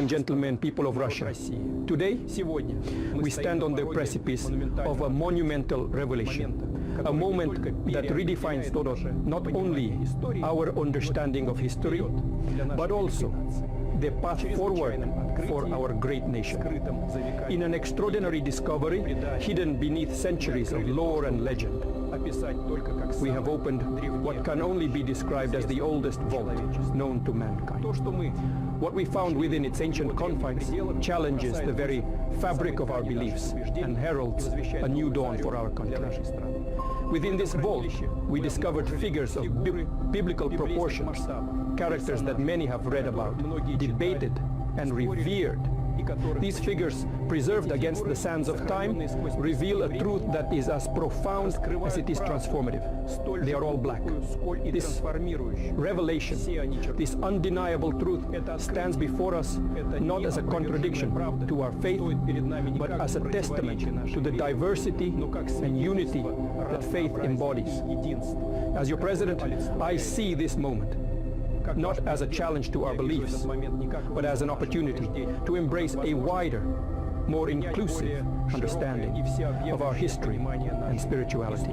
and gentlemen, people of Russia, today we stand on the precipice of a monumental revelation, a moment that redefines not only our understanding of history, but also the path forward for our great nation. In an extraordinary discovery hidden beneath centuries of lore and legend, we have opened what can only be described as the oldest vault known to mankind. What we found within its ancient confines challenges the very fabric of our beliefs and heralds a new dawn for our country. Within this vault, we discovered figures of biblical proportions, characters that many have read about, debated, and revered. These figures, preserved against the sands of time, reveal a truth that is as profound as it is transformative. They are all black. This revelation, this undeniable truth, stands before us not as a contradiction to our faith, but as a testament to the diversity and unity that faith embodies. As your president, I see this moment not as a challenge to our beliefs, but as an opportunity to embrace a wider, more inclusive understanding of our history and spirituality.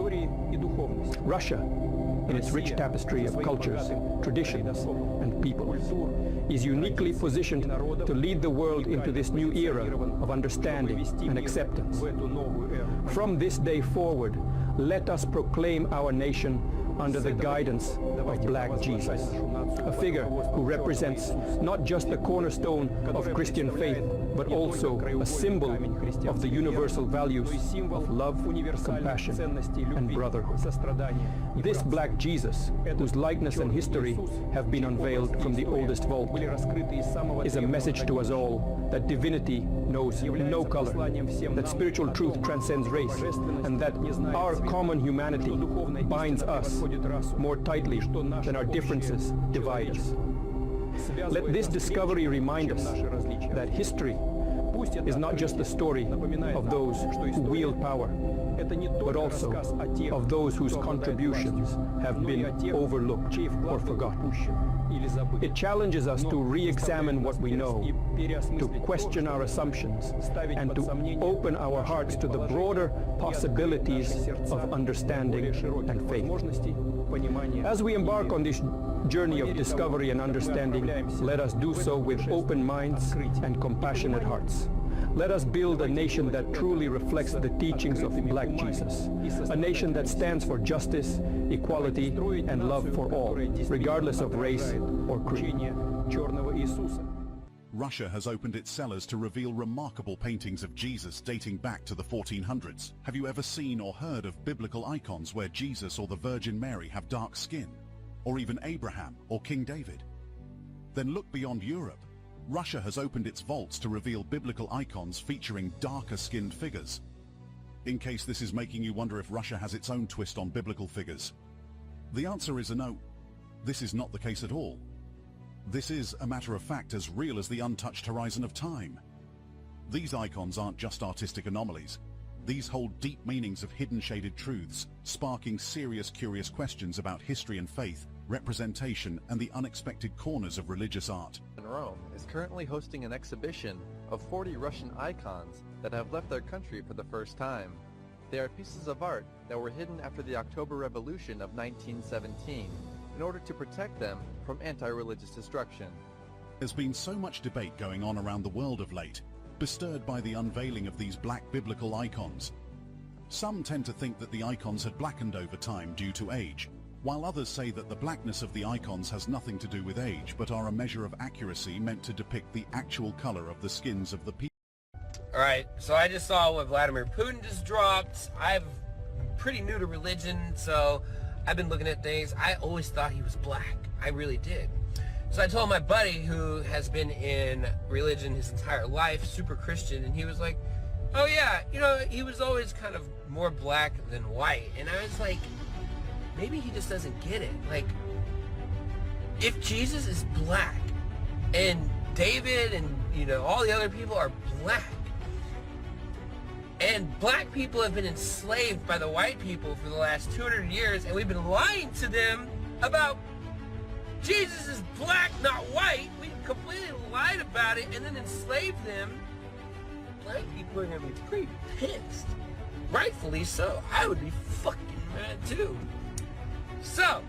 Russia, in its rich tapestry of cultures, traditions, and peoples, is uniquely positioned to lead the world into this new era of understanding and acceptance. From this day forward, let us proclaim our nation under the guidance of Black Jesus, a figure who represents not just the cornerstone of Christian faith, but also a symbol of the universal values of love, compassion, and brotherhood. This Black Jesus, whose likeness and history have been unveiled from the oldest vault, is a message to us all that divinity knows no color, that spiritual truth transcends race, and that our common humanity binds us more tightly than our differences divide us. Let this discovery remind us that history is not just the story of those who wield power, but also of those whose contributions have been overlooked or forgotten. It challenges us to re-examine what we know, to question our assumptions, and to open our hearts to the broader possibilities of understanding and faith. As we embark on this journey of discovery and understanding, let us do so with open minds and compassionate hearts. Let us build a nation that truly reflects the teachings of Black Jesus, a nation that stands for justice, equality, and love for all, regardless of race or creed. Russia has opened its cellars to reveal remarkable paintings of Jesus dating back to the 1400s. Have you ever seen or heard of biblical icons where Jesus or the Virgin Mary have dark skin, or even Abraham or King David? Then look beyond Europe. Russia has opened its vaults to reveal biblical icons featuring darker-skinned figures. In case this is making you wonder if Russia has its own twist on biblical figures, the answer is a no. This is not the case at all. This is, a matter of fact, as real as the untouched horizon of time. These icons aren't just artistic anomalies. These hold deep meanings of hidden shaded truths, sparking serious, curious questions about history and faith, representation, and the unexpected corners of religious art. Rome is currently hosting an exhibition of 40 Russian icons that have left their country for the first time. They are pieces of art that were hidden after the October Revolution of 1917 in order to protect them from anti-religious destruction. There's been so much debate going on around the world of late, bestirred by the unveiling of these black biblical icons. Some tend to think that the icons had blackened over time due to age, while others say that the blackness of the icons has nothing to do with age, but are a measure of accuracy meant to depict the actual color of the skins of the people. Alright, so I just saw what Vladimir Putin just dropped. I'm pretty new to religion, so I've been looking at things. I always thought he was black. I really did. So I told my buddy who has been in religion his entire life, super Christian, and he was like, oh yeah, you know, he was always kind of more black than white. And I was like, maybe he just doesn't get it. Like, if Jesus is black and David and, you know, all the other people are black, and black people have been enslaved by the white people for the last 200 years, and we've been lying to them about Jesus is black, not white. We completely lied about it and then enslaved them. Black people are going to be pretty pissed. Rightfully so. I would be fucking mad too. So,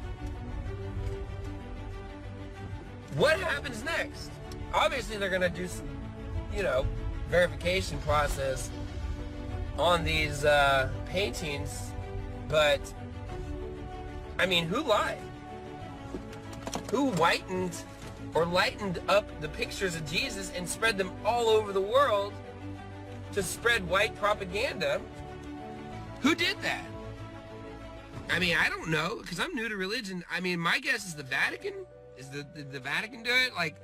what happens next? Obviously they're going to do some, verification process on these paintings, but I mean, who lied? Who whitened or lightened up the pictures of Jesus and spread them all over the world to spread white propaganda? Who did that? I mean, I don't know, because I'm new to religion. I mean, my guess is the Vatican. Did the Vatican do it? Like,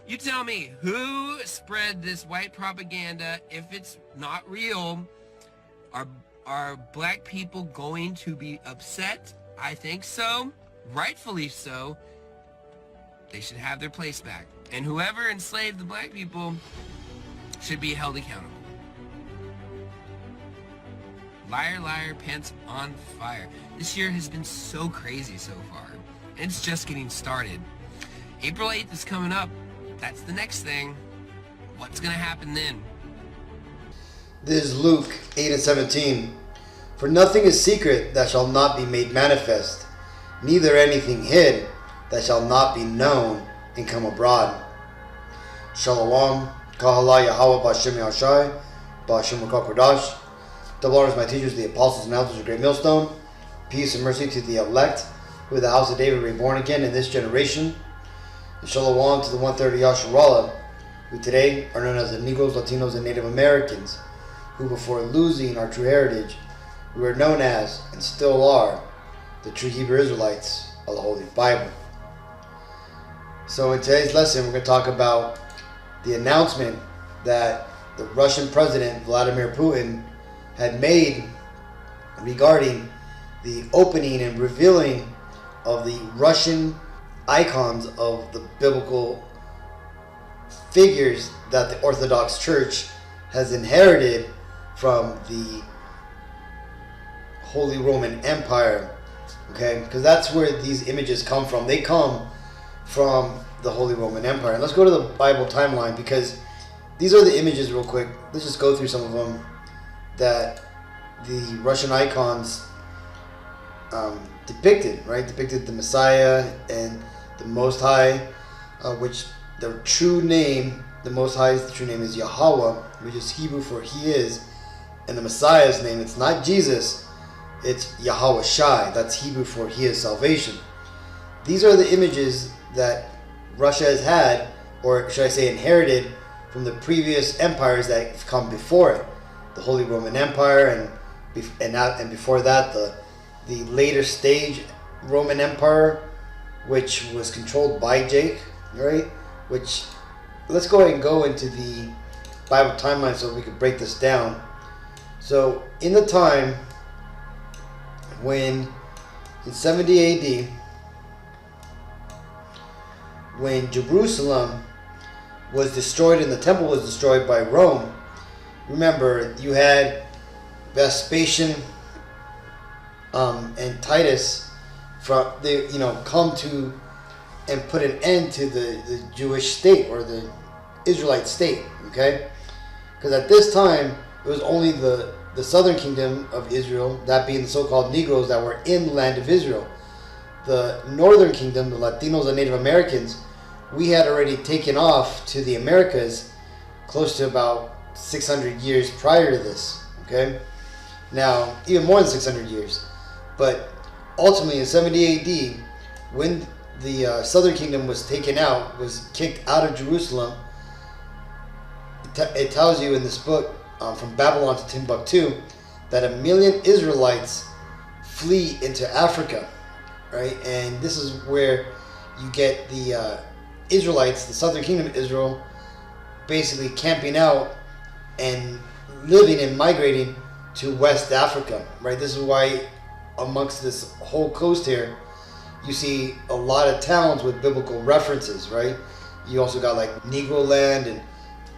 you tell me, who spread this white propaganda? If it's not real, are black people going to be upset? I think so. Rightfully so. They should have their place back. And whoever enslaved the black people should be held accountable. Liar, liar, pants on fire. This year has been so crazy so far. It's just getting started. April 8th is coming up. That's the next thing. What's going to happen then? This is Luke 8:17. For nothing is secret that shall not be made manifest, neither anything hid that shall not be known and come abroad. Shalom, Kahala Yahweh B'Hashem Yahshai, B'Hashem Kodash. Double honors my teachers, the apostles and elders of Great Millstone. Peace and mercy to the elect, who are the house of David reborn again in this generation. And shalom to the 1/3 of Yasharallah, who today are known as the Negroes, Latinos, and Native Americans, who before losing our true heritage, we were known as, and still are, the true Hebrew Israelites of the Holy Bible. So in today's lesson, we're going to talk about the announcement that the Russian President, Vladimir Putin, had made regarding the opening and revealing of the Russian icons of the biblical figures that the Orthodox Church has inherited from the Holy Roman Empire. Okay, because that's where these images come from. They come from the Holy Roman Empire. And let's go to the Bible timeline, because these are the images real quick. Let's just go through some of them that the Russian icons depicted, right? Depicted the Messiah and the Most High, which the true name, the Most High's true name is Yahweh, which is Hebrew for He is, and the Messiah's name, it's not Jesus, it's Yahweh Shai. That's Hebrew for He is salvation. These are the images that Russia has had, or should I say inherited, from the previous empires that have come before it. The Holy Roman Empire, and before that, the later stage Roman Empire, which was controlled by Jake, right? Which, let's go ahead and go into the Bible timeline so we can break this down. So, in the time when, in 70 AD, when Jerusalem was destroyed and the temple was destroyed by Rome, remember, you had Vespasian and Titus come to and put an end to the Jewish state, or the Israelite state, okay? Because at this time, it was only the southern kingdom of Israel, that being the so-called Negroes that were in the land of Israel. The northern kingdom, the Latinos and Native Americans, we had already taken off to the Americas close to about 600 years prior to this, okay? Now, even more than 600 years. But ultimately in 70 AD, when the southern kingdom was taken out, was kicked out of Jerusalem, it tells you in this book, From Babylon to Timbuktu, that 1 million Israelites flee into Africa, right? And this is where you get the Israelites, the southern kingdom of Israel, basically camping out and living and migrating to West Africa, right? This is why amongst this whole coast here, you see a lot of towns with biblical references, right? You also got like Negro land and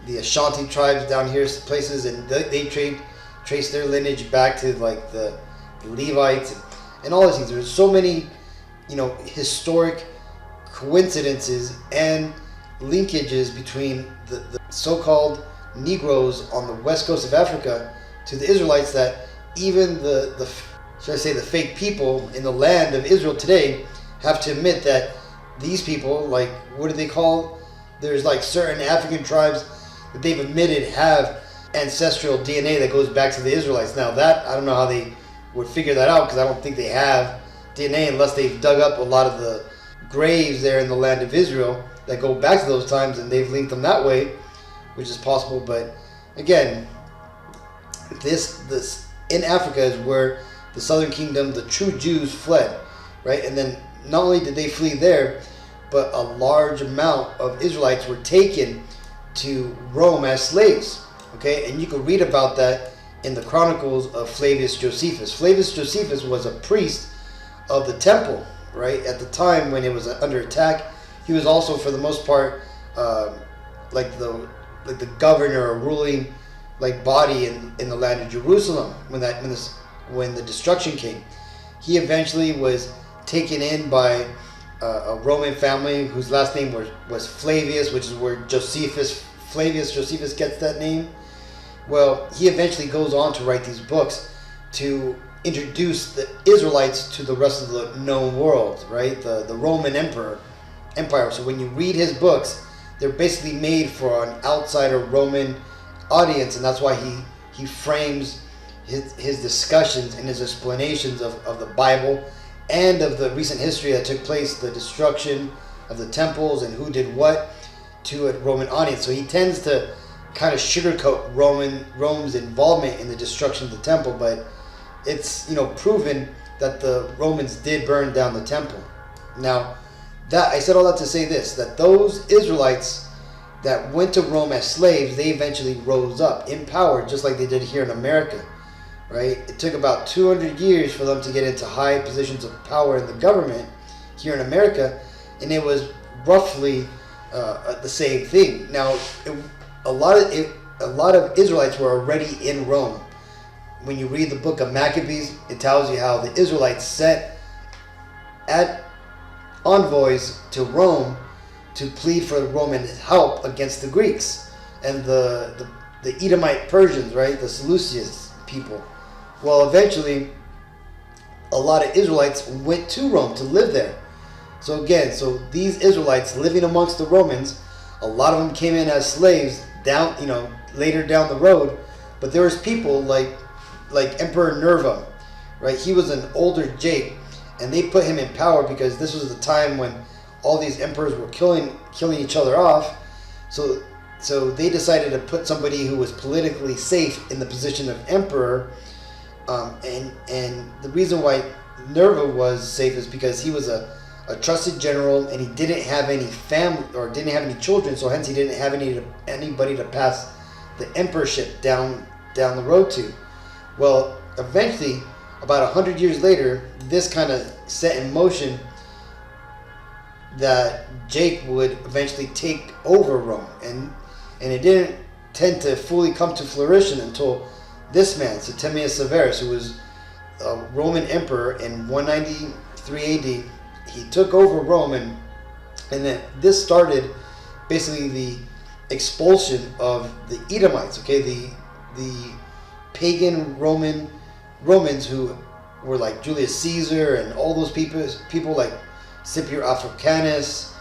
the Ashanti tribes down here, places, and they trace their lineage back to like the Levites and all these things. There's so many, historic, coincidences and linkages between the so-called Negroes on the west coast of Africa to the Israelites, that even the should I say the fake people in the land of Israel today have to admit that these people, like, what do they call? There's like certain African tribes that they've admitted have ancestral DNA that goes back to the Israelites. Now that, I don't know how they would figure that out, because I don't think they have DNA unless they've dug up a lot of the graves there in the land of Israel that go back to those times, and they've linked them that way, which is possible. But again, this in Africa is where the southern kingdom, the true Jews, fled, right? And then not only did they flee there, but a large amount of Israelites were taken to Rome as slaves, okay? And you can read about that in the Chronicles of Flavius Josephus. Flavius Josephus was a priest of the temple, right? At the time when it was under attack, he was also, for the most part, like the governor or ruling like body in the land of Jerusalem when the destruction came. He eventually was taken in by a Roman family whose last name was Flavius, which is where Flavius Josephus gets that name. Well, he eventually goes on to write these books to introduce the Israelites to the rest of the known world, right? The Roman Empire. So when you read his books, they're basically made for an outsider Roman audience, and that's why he frames his discussions and his explanations of the Bible and of the recent history that took place, the destruction of the temples and who did what, to a Roman audience. So he tends to kind of sugarcoat Rome's involvement in the destruction of the temple, but it's, proven that the Romans did burn down the temple. Now, that I said all that to say this, that those Israelites that went to Rome as slaves, they eventually rose up in power, just like they did here in America, right? It took about 200 years for them to get into high positions of power in the government here in America, and it was roughly the same thing. Now, a lot of Israelites were already in Rome. When you read the book of Maccabees, it tells you how the Israelites sent envoys to Rome to plead for Roman help against the Greeks and the Edomite Persians, right? The Seleucids people. Well, eventually, a lot of Israelites went to Rome to live there. So again, these Israelites living amongst the Romans, a lot of them came in as slaves later down the road. But there was people like Emperor Nerva, right? He was an older Jake, and they put him in power because this was the time when all these emperors were killing each other off. So they decided to put somebody who was politically safe in the position of emperor. And the reason why Nerva was safe is because he was a trusted general, and he didn't have any family or didn't have any children, so hence he didn't have anybody to pass the emperorship down the road to. Well, eventually, about 100 years later, this kind of set in motion that Jake would eventually take over Rome, and it didn't tend to fully come to fruition until this man, Septimius Severus, who was a Roman emperor in 193 AD. He took over Rome, and then this started basically the expulsion of the Edomites. Okay, the pagan Romans who were like Julius Caesar and all those people like Scipio Africanus,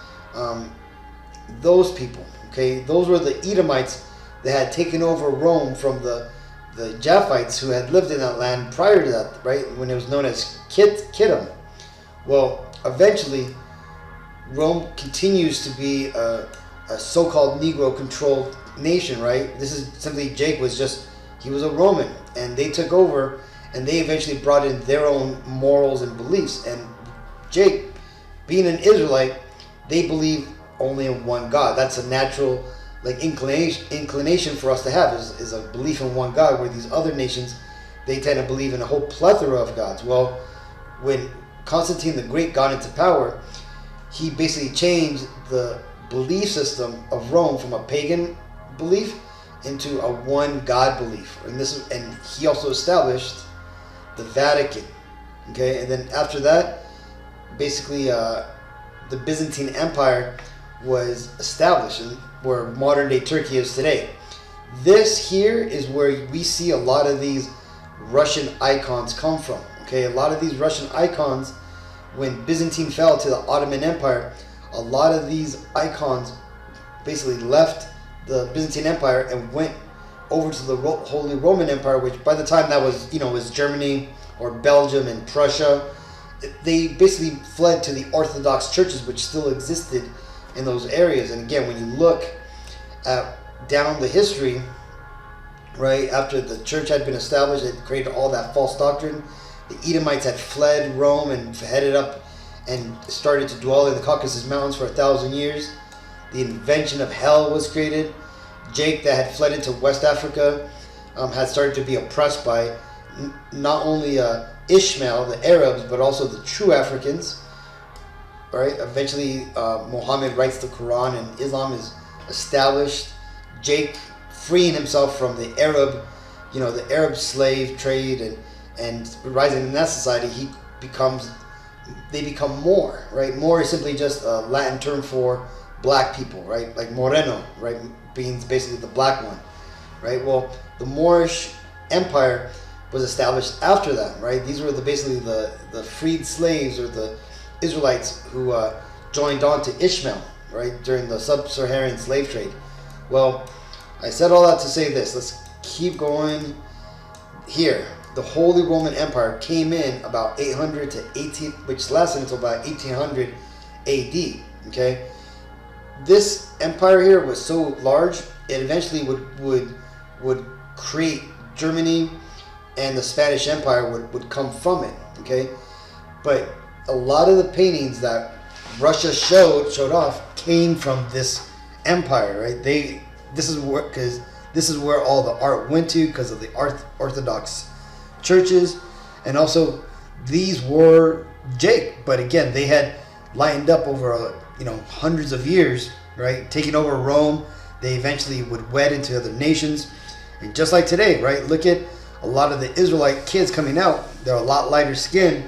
those people. Okay, those were the Edomites that had taken over Rome from the Japhites who had lived in that land prior to that, right, when it was known as Kittim. Well, eventually, Rome continues to be a so-called Negro-controlled nation, right? This is simply Jake he was a Roman, and they took over, and they eventually brought in their own morals and beliefs. And Jake, being an Israelite, they believe only in one God. That's a natural inclination for us to have is a belief in one God, where these other nations, they tend to believe in a whole plethora of gods. Well, when Constantine the Great got into power, he basically changed the belief system of Rome from a pagan belief into a one God belief, and he also established the Vatican. Okay, and then after that, basically the Byzantine Empire was established, and where modern day Turkey is today. This here is where we see a lot of these Russian icons come from. Okay, a lot of these Russian icons, when Byzantine fell to the Ottoman Empire, a lot of these icons basically left the Byzantine Empire and went over to the Holy Roman Empire, which by the time that was, was Germany or Belgium and Prussia. They basically fled to the Orthodox churches, which still existed in those areas. And again, when you look at down the history, right after the church had been established, it created all that false doctrine. The Edomites had fled Rome and headed up and started to dwell in the Caucasus Mountains for 1,000 years. The invention of hell was created. Jake, that had fled into West Africa, had started to be oppressed by not only Ishmael, the Arabs, but also the true Africans. Right? Eventually, Muhammad writes the Quran and Islam is established. Jake, freeing himself from the Arab, the Arab slave trade and rising in that society, they become Moor, right? Moor is simply just a Latin term for black people, right? Like Moreno, right? Being basically the black one, right? Well, the Moorish Empire was established after that, right? These were basically the freed slaves or the Israelites who joined on to Ishmael, right? During the sub-Saharan slave trade. Well, I said all that to say this. Let's keep going here. The Holy Roman Empire came in about 800 to 18, which lasted until about 1800 AD. Okay, this empire here was so large, it eventually would create Germany, and the Spanish Empire would come from it. Okay, but a lot of the paintings that Russia showed off came from this empire, right? This is where all the art went to because of the Orthodox churches, and also these were Jake, but again they had lined up over hundreds of years, right? Taking over Rome, they eventually would wed into other nations, and just like today, right? Look at a lot of the Israelite kids coming out; they're a lot lighter skinned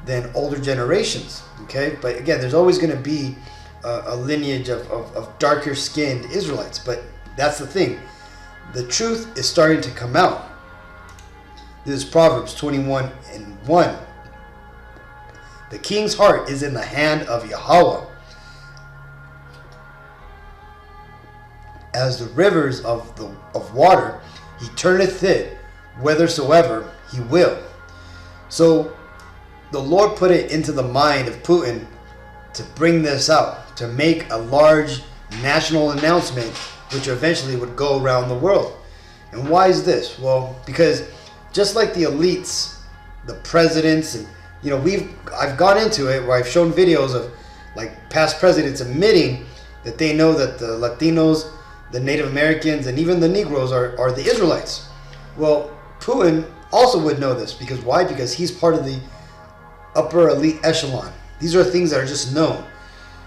than older generations. Okay, but again, there's always going to be a lineage of darker skinned Israelites, but that's the thing. The truth is starting to come out. This is Proverbs 21:1. The king's heart is in the hand of Yahweh, as the rivers of water. He turneth it whithersoever he will. So the Lord put it into the mind of Putin to bring this out, to make a large national announcement, which eventually would go around the world. And why is this? Well, because just like the elites, the presidents, and I've gone into it where I've shown videos of like past presidents admitting that they know that the Latinos, the Native Americans, and even the Negroes are the Israelites. Well, Putin also would know this, because why? Because he's part of the upper elite echelon. These are things that are just known.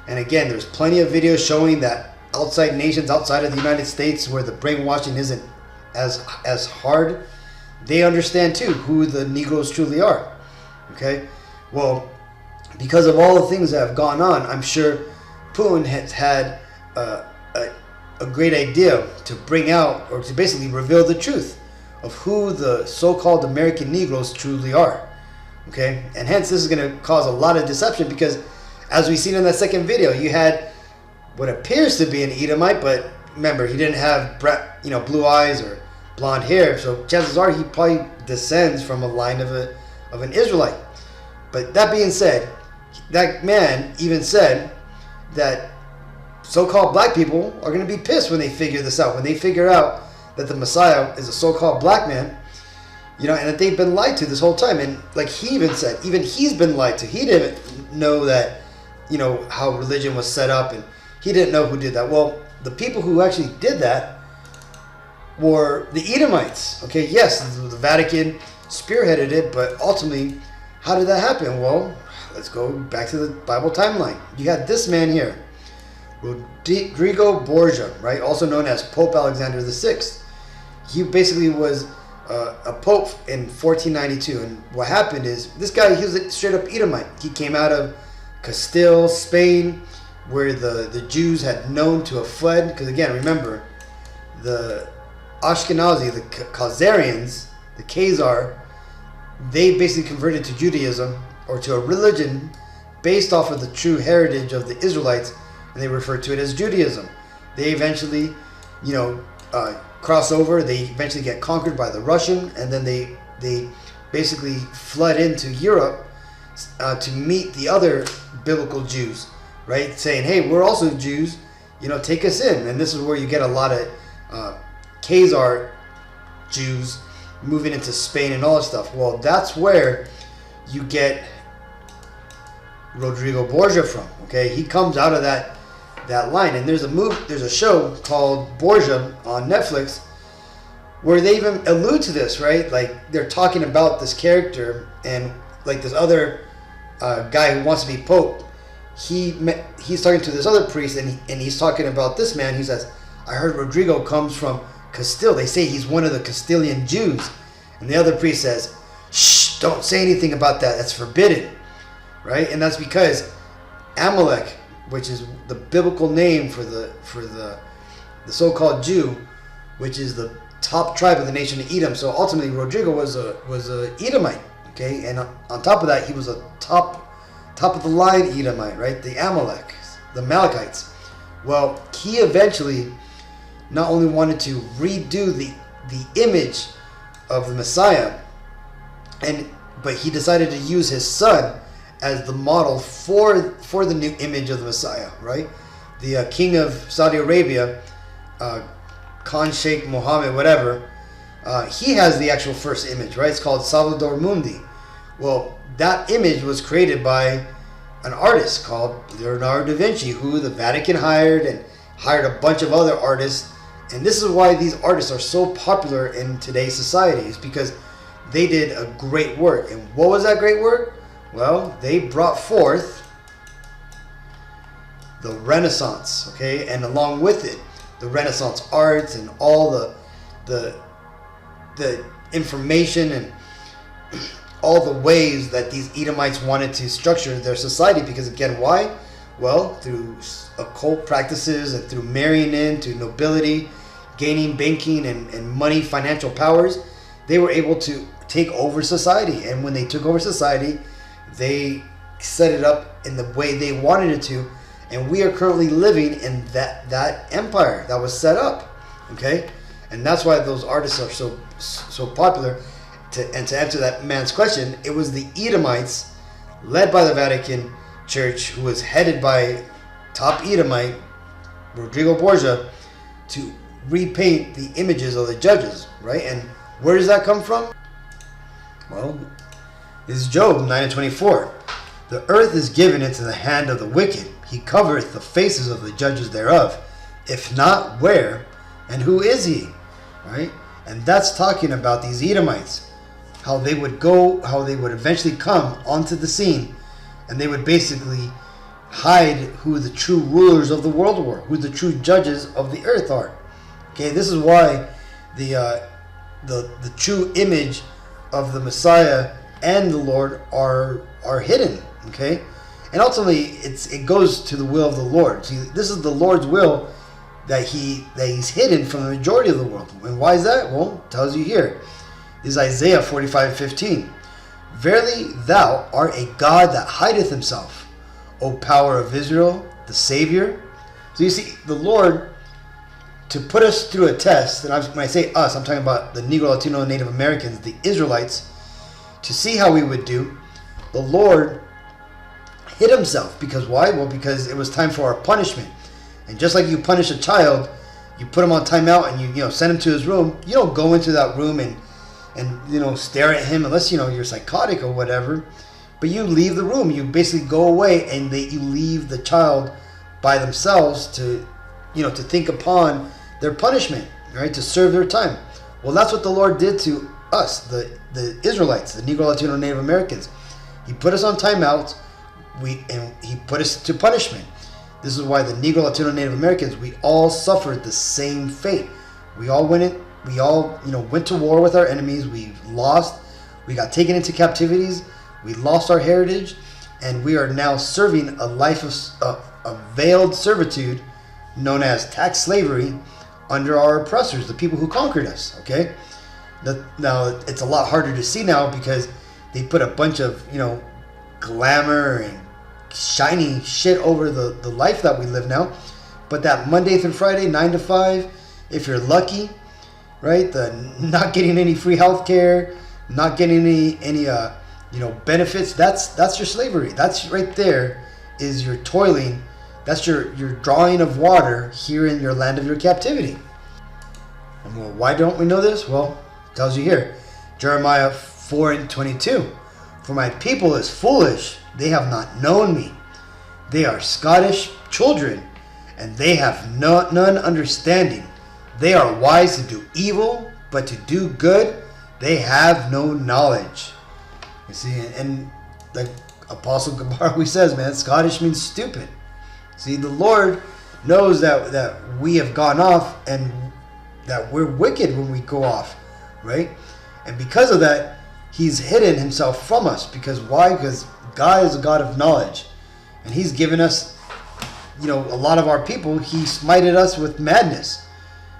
And again, there's plenty of videos showing that outside nations, outside of the United States, where the brainwashing isn't as hard, they understand too who the Negroes truly are. Okay, well, because of all the things that have gone on, I'm sure Putin has had a great idea to bring out, or to basically reveal the truth of who the so-called American Negroes truly are. Okay, and hence this is going to cause a lot of deception, because as we seen in that second video, you had what appears to be an Edomite, but remember, he didn't have blue eyes or blonde hair, so chances are he probably descends from a line of an Israelite. But that being said, that man even said that so-called black people are going to be pissed when they figure this out, when they figure out that the Messiah is a so-called black man, and that they've been lied to this whole time. And like he even said, even he's been lied to. He didn't know that, how religion was set up, and he didn't know who did that. Well, the people who actually did that were the Edomites. Okay, yes, the Vatican spearheaded it, but ultimately, how did that happen? Well, let's go back to the Bible timeline. You got this man here, Rodrigo Borgia, right, also known as Pope Alexander VI. He basically was a pope in 1492, and what happened is this guy, he was a straight up Edomite. He came out of Castile, Spain, where the Jews had known to have fled. Because again, remember, the Ashkenazi, the Khazarians, the Khazar, they basically converted to Judaism or to a religion based off of the true heritage of the Israelites, and they refer to it as Judaism. They eventually, cross over. They eventually get conquered by the Russian, and then they basically flood into Europe to meet the other biblical Jews, right? Saying, hey, we're also Jews, take us in. And this is where you get a lot of Khazar Jews moving into Spain and all that stuff. Well, that's where you get Rodrigo Borgia from. Okay, he comes out of that line, and there's a show called Borgia on Netflix where they even allude to this, right? Like they're talking about this character, and like this other guy who wants to be pope. He's talking to this other priest, and he's talking about this man. He says, "I heard Rodrigo comes from Castile. They say he's one of the Castilian Jews." And the other priest says, "Shh, don't say anything about that. That's forbidden." Right? And that's because Amalek, which is the biblical name for the so-called Jew, which is the top tribe of the nation of Edom. So ultimately, Rodrigo was a Edomite. Okay, and on top of that, he was a top of the line Edomite, right? The Amalekites. Well, he eventually not only wanted to redo the image of the Messiah, but he decided to use his son as the model for the new image of the Messiah, right? The king of Saudi Arabia, Khan Sheikh Mohammed, whatever, he has the actual first image, right? It's called Salvador Mundi. Well, that image was created by an artist called Leonardo da Vinci, who the Vatican hired a bunch of other artists. And this is why these artists are so popular in today's society, is because they did a great work. And what was that great work? Well, they brought forth the Renaissance, okay? And along with it, the Renaissance arts and all the information and all the ways that these Edomites wanted to structure their society. Because again, why? Well, through occult practices and through marrying into nobility, gaining banking and money, financial powers, they were able to take over society. And when they took over society, they set it up in the way they wanted it to. And we are currently living in that empire that was set up, okay? And that's why those artists are so popular. To answer that man's question, it was the Edomites, led by the Vatican Church, who was headed by top Edomite Rodrigo Borgia, to repaint the images of the judges, right? And where does that come from? Well, this is Job 9:24. The earth is given into the hand of the wicked. He covereth the faces of the judges thereof. If not, where? And who is he? Right? And that's talking about these Edomites. How they would eventually come onto the scene, and they would basically hide who the true rulers of the world were, who the true judges of the earth are. Okay, this is why the true image of the Messiah and the Lord are hidden. Okay, and ultimately it goes to the will of the Lord. See, this is the Lord's will, that he's hidden from the majority of the world. And why is that? Well, it tells you here. This is Isaiah 45:15. Verily thou art a God that hideth himself, O power of Israel, the Savior. So you see, the Lord, to put us through a test, and when I say us, I'm talking about the Negro, Latino, Native Americans, the Israelites, to see how we would do, the Lord hid himself. Because why? Well, because it was time for our punishment. And just like you punish a child, you put him on timeout and you send him to his room. You don't go into that room and stare at him unless you're psychotic or whatever. But you leave the room. You basically go away, and you leave the child by themselves to think upon their punishment, right? To serve their time. Well, that's what the Lord did to us, the Israelites, the Negro, Latino, Native Americans. He put us on timeouts. And he put us to punishment. This is why the Negro, Latino, Native Americans, we all suffered the same fate. We all went to war with our enemies. We lost. We got taken into captivities. We lost our heritage, and we are now serving a life of veiled servitude known as tax slavery under our oppressors, the people who conquered us. Okay, now it's a lot harder to see now because they put a bunch of glamour and shiny shit over the life that we live now. But that Monday through Friday 9 to 5, if you're lucky, right, the not getting any free health care, not getting any benefits, that's your slavery. That's right there is your toiling. That's your drawing of water here in your land of your captivity. And well, why don't we know this? Well, it tells you here, Jeremiah 4:22. For my people is foolish, they have not known me. They are Scottish children, and they have none understanding. They are wise to do evil, but to do good, they have no knowledge. You see, and like Apostle Gabarwi says, man, Scottish means stupid. See, the Lord knows that we have gone off and that we're wicked when we go off, right? And because of that, He's hidden Himself from us. Because why? Because God is a God of knowledge. And He's given us, a lot of our people, He smited us with madness.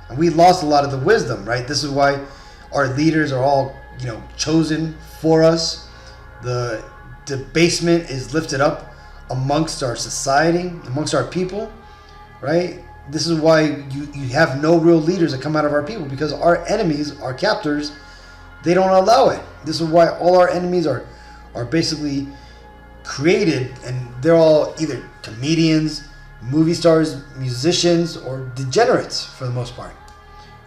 And we lost a lot of the wisdom, right? This is why our leaders are all, chosen for us. The debasement is lifted up amongst our society, amongst our people, right? This is why you have no real leaders that come out of our people, because our enemies, our captors, they don't allow it. This is why all our enemies are basically created, and they're all either comedians, movie stars, musicians, or degenerates for the most part,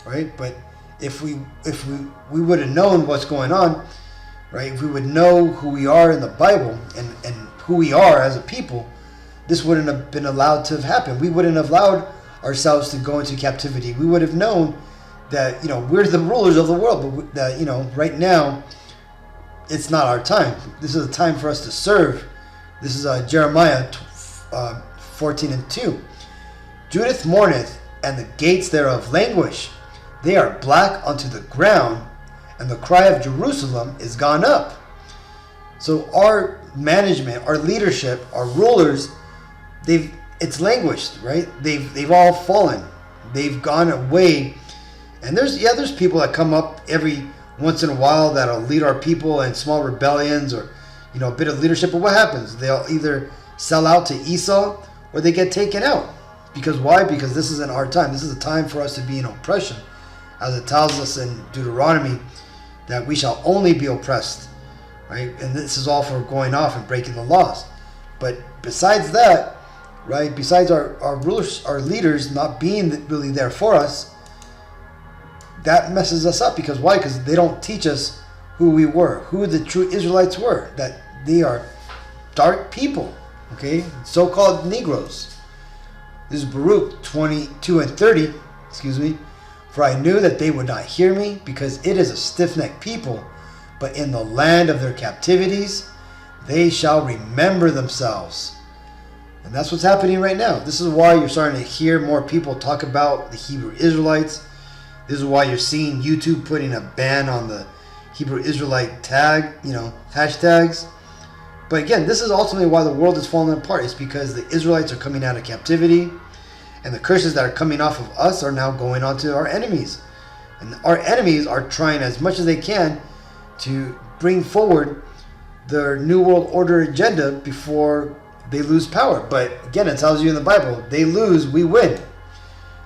right? But if we would have known what's going on, right? If we would know who we are in the Bible and who we are as a people, this wouldn't have been allowed to have happened. We wouldn't have allowed ourselves to go into captivity. We would have known that we're the rulers of the world, but that right now it's not our time. This is a time for us to serve. This is Jeremiah 14:2. Judith mourneth, and the gates thereof languish. They are black unto the ground, and the cry of Jerusalem is gone up. So our management, our leadership, our rulers, it's languished, right? They've all fallen. They've gone away. And there's people that come up every once in a while that'll lead our people in small rebellions or a bit of leadership. But what happens? They'll either sell out to Esau or they get taken out. Because why? Because this isn't our time. This is a time for us to be in oppression, as it tells us in Deuteronomy that we shall only be oppressed, right? And this is all for going off and breaking the laws. But besides that, right? Besides our rulers, our leaders not being really there for us, that messes us up. Because why? Because they don't teach us who we were, who the true Israelites were, that they are dark people, okay? So-called Negroes. This is Baruch 22:30, For I knew that they would not hear me, because it is a stiff-necked people, but in the land of their captivities they shall remember themselves. And that's what's happening right now. This is why you're starting to hear more people talk about the Hebrew Israelites. This is why you're seeing YouTube putting a ban on the Hebrew Israelite hashtags. But again, this is ultimately why the world is falling apart. It's because the Israelites are coming out of captivity, and the curses that are coming off of us are now going on to our enemies. And our enemies are trying as much as they can to bring forward their New World Order agenda before they lose power. But again, it tells you in the Bible, they lose, we win.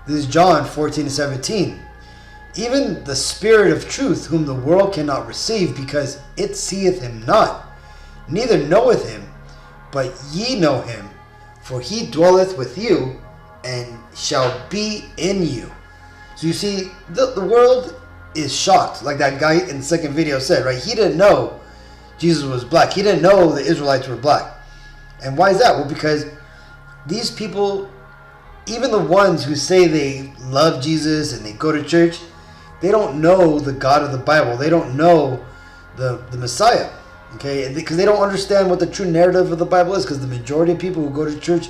This is John 14:17. Even the Spirit of truth, whom the world cannot receive, because it seeth him not, neither knoweth him, but ye know him, for he dwelleth with you, and shall be in you. So you see, the world is shocked, like that guy in the second video said, right? He didn't know Jesus was black. He didn't know the Israelites were black. And why is that? Well, because these people, even the ones who say they love Jesus and they go to church, they don't know the God of the Bible. They don't know the Messiah, okay? Because they don't understand what the true narrative of the Bible is, because the majority of people who go to church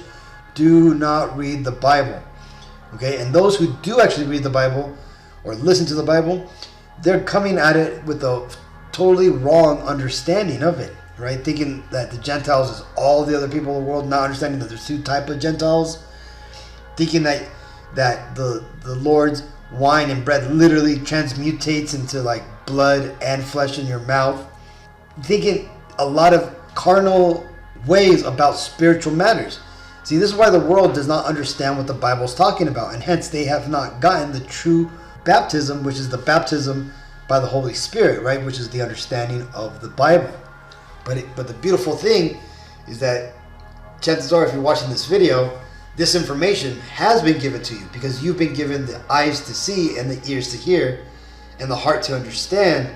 do not read the Bible, okay? And those who do actually read the Bible or listen to the Bible, they're coming at it with a totally wrong understanding of it. right? Thinking that the Gentiles is all the other people in the world, not understanding that there's two types of Gentiles. Thinking that the Lord's wine and bread literally transmutates into like blood and flesh in your mouth. Thinking a lot of carnal ways about spiritual matters. See, this is why the world does not understand what the Bible is talking about, and hence they have not gotten the true baptism, which is the baptism by the Holy Spirit, right? Which is the understanding of the Bible. But the beautiful thing is that chances are, if you're watching this video, this information has been given to you because you've been given the eyes to see and the ears to hear and the heart to understand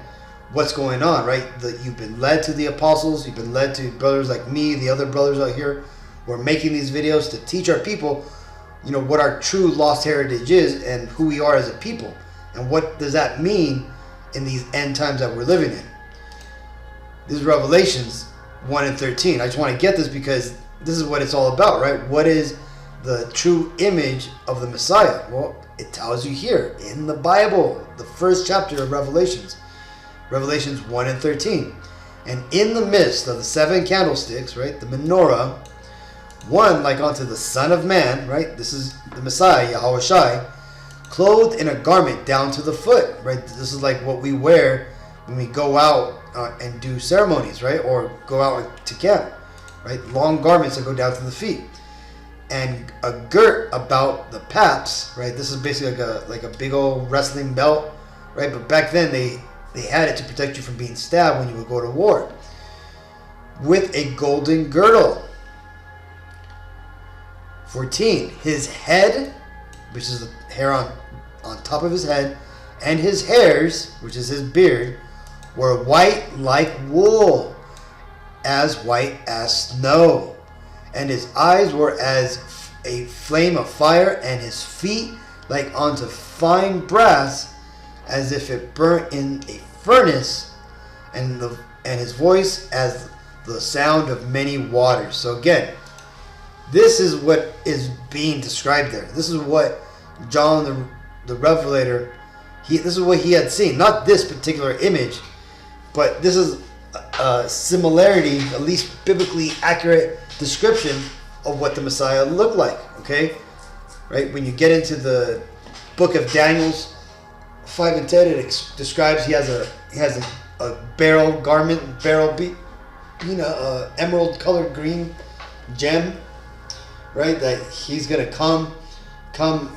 what's going on, right? You've been led to the apostles, you've been led to brothers like me, the other brothers out here. We're making these videos to teach our people, what our true lost heritage is and who we are as a people. And what does that mean in these end times that we're living in? This is Revelations 1 and 13. I just want to get this because this is what it's all about, right? What is the true image of the Messiah? Well, it tells you here in the Bible, the first chapter of Revelations 1 and 13. And in the midst of the 7 candlesticks, right, the menorah, one like unto the Son of Man, right? This is the Messiah, Yahweh Shai, clothed in a garment down to the foot, right? This is like what we wear when we go out and do ceremonies, right? Or go out to camp, right? Long garments that go down to the feet. And a girt about the paps, right? This is basically like a big old wrestling belt, right? But back then they had it to protect you from being stabbed when you would go to war. With a golden girdle. 14. His head, which is the hair on top of his head, and his hairs, which is his beard, were white like wool, as white as snow. And his eyes were as a flame of fire, and his feet like unto fine brass, as if it burnt in a furnace, and his voice as the sound of many waters. So again, this is what is being described there. This is what John the Revelator, this is what he had seen. Not this particular image, but this is a similarity, at least biblically accurate description of what the Messiah looked like. Okay, right? When you get into the book of Daniel's 5 and 10, it describes he has a beryl garment, emerald colored green gem, right? That he's gonna come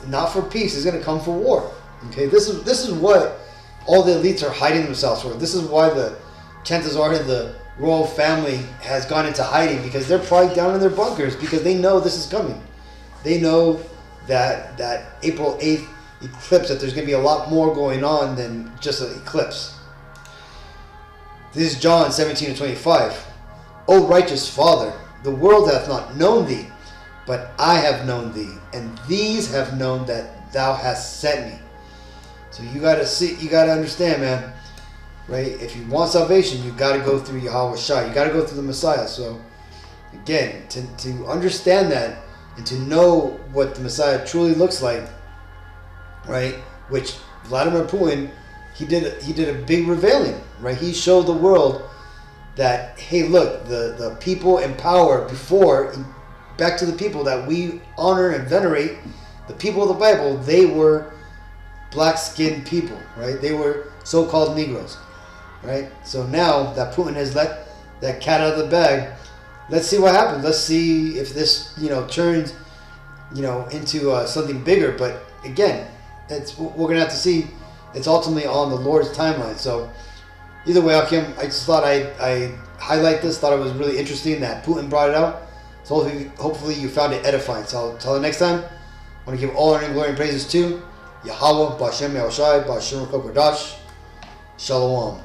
not for peace, he's gonna come for war. Okay, this is what all the elites are hiding themselves for. This is why the chances are the royal family has gone into hiding, because they're probably down in their bunkers because they know this is coming. They know that April 8th eclipse, that there's going to be a lot more going on than just an eclipse. This is John 17 and 25. O righteous Father, the world hath not known thee, but I have known thee, and these have known that thou hast sent me. So you got to understand, man, right? If you want salvation, you got to go through Yahweh Shai. You got to go through the Messiah. So again, to understand that and to know what the Messiah truly looks like, right? Which Vladimir Putin, he did a big revealing, right? He showed the world that, hey, look, the people in power before, back to the people that we honor and venerate, the people of the Bible, they were black-skinned people, right? They were so-called Negroes, right? So now that Putin has let that cat out of the bag, let's see what happens. Let's see if this, turns, into something bigger. But again, we're gonna have to see. It's ultimately on the Lord's timeline. So either way, Akim, I just thought I highlight this. Thought it was really interesting that Putin brought it out. So hopefully you found it edifying. So until the next time, I want to give all honor and glory and praises to Yahweh, Ba'Shem Yahushai, Ba'Shem Kokodash. Shalom.